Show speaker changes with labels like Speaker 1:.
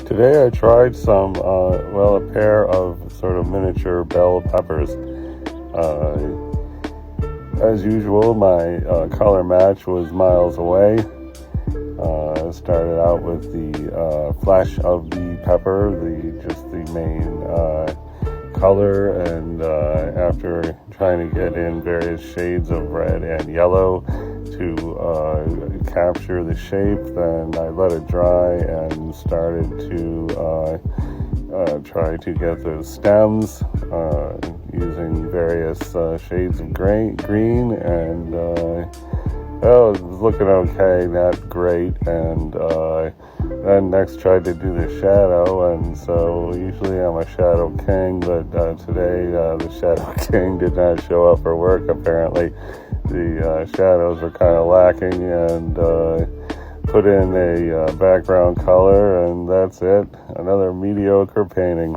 Speaker 1: Today I tried a pair of sort of miniature bell peppers. As usual, my color match was miles away. I started out with the flesh of the pepper, the main color, and after trying to get in various shades of red and yellow to capture the shape, then I let it dry and started to try to get the stems using various shades of green, and well, it was looking okay, not great, and then next tried to do the shadow, and so usually I'm a shadow king, but today the shadow king did not show up for work apparently. The shadows were kind of lacking, and put in a background color, and that's it. Another mediocre painting.